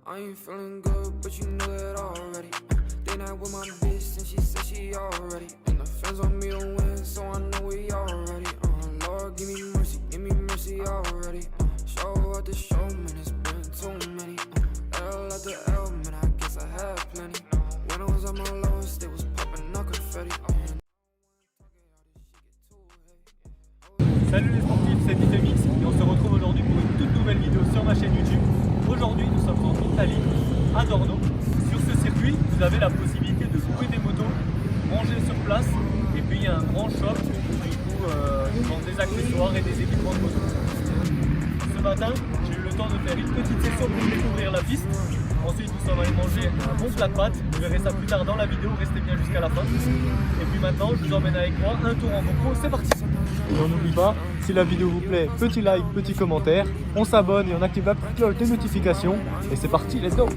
I ain't feeling good, but you know that already. They not with my bitch, and she said she already. And the fans on me to win, so I know we already. Lord, give me mercy already. Show out the show, man, it's been too many. L at the L, man, I guess I had plenty. When I was at my lowest, they was popping up confetti. Salut les sportifs, c'est Vitamix et on se retrouve aujourd'hui pour une toute nouvelle vidéo sur ma chaîne YouTube. Aujourd'hui nous sommes en Italie, à Dorno. Sur ce circuit, vous avez la possibilité de louer des motos, manger sur place et puis il y a un grand shop où ils vendent des accessoires et des équipements de moto. Ce matin, j'ai eu le temps de faire une petite session pour découvrir la piste. Ensuite nous sommes allés manger un bon plat de pâtes, vous verrez ça plus tard dans la vidéo, restez bien jusqu'à la fin. Et puis maintenant je vous emmène avec moi un tour en GoPro, c'est parti. Et on n'oublie pas, si la vidéo vous plaît, petit like, petit commentaire, on s'abonne et on active la petite cloche des notifications. Et c'est parti, let's go!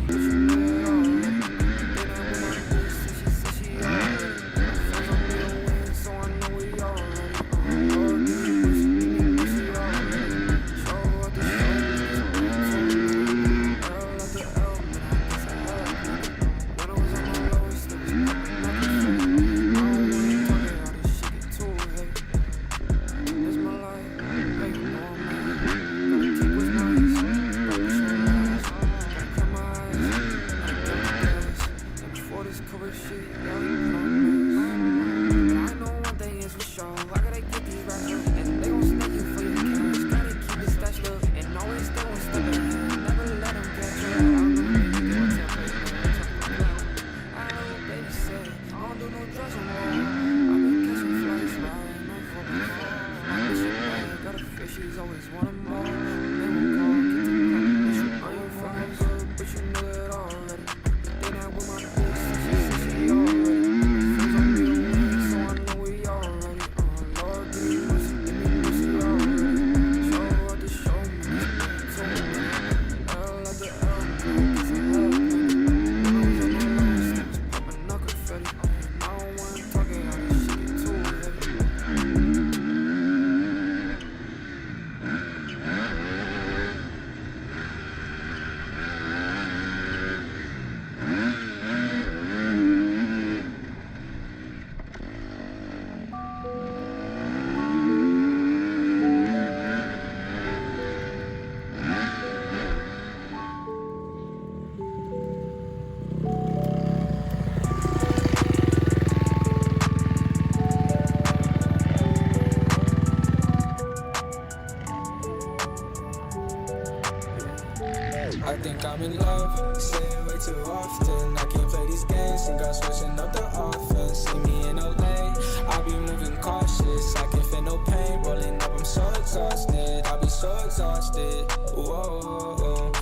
I think I'm in love, say it way too often. I can't play these games, think I'm switching up the offense. See me in LA, I be moving cautious. I can feel no pain, rolling up, I'm so exhausted. I be so exhausted, whoa,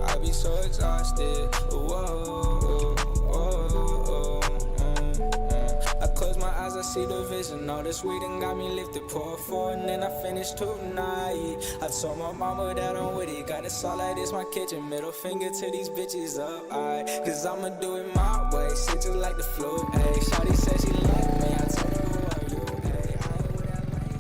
I be so exhausted, I see the vision, all this weed and got me lifted, pour four and then I finished tonight. I told my mama that I'm with it, got it all like this, my kitchen, middle finger to these bitches up, cause I'ma do it my way, shit just like the flu, ayy. Shawty said she like me, I told her who are you, ayy. I ain't with that lame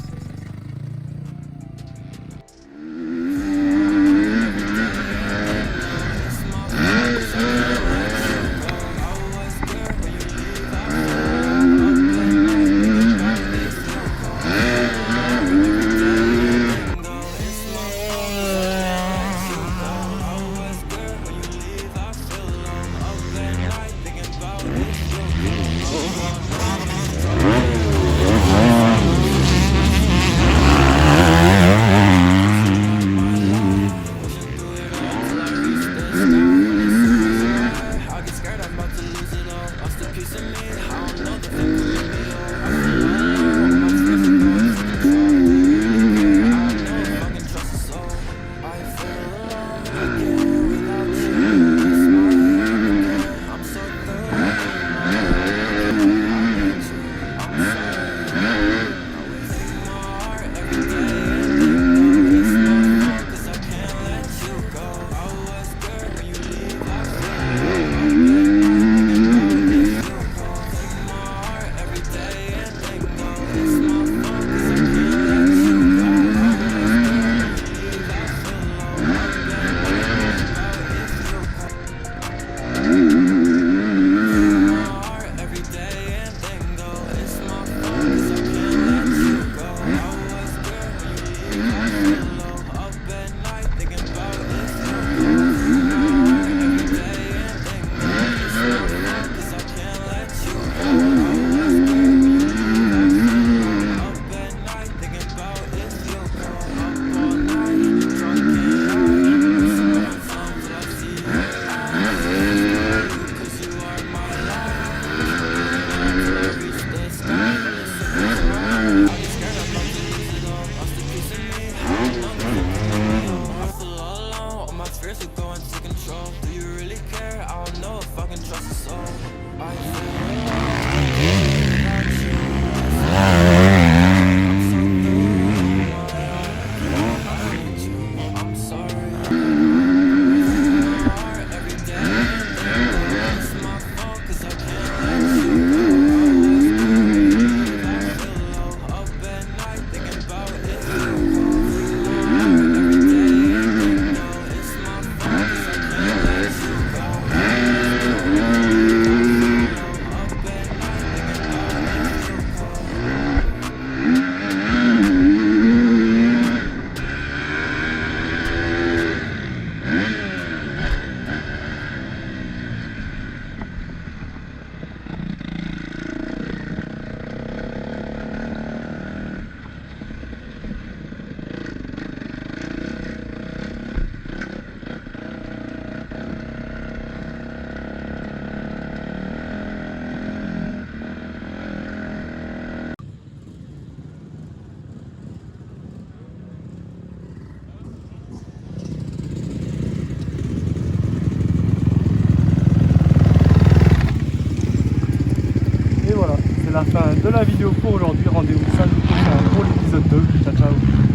Et voilà, c'est la fin de la vidéo pour aujourd'hui. Rendez-vous samedi prochain pour l'épisode 2. Ciao ciao.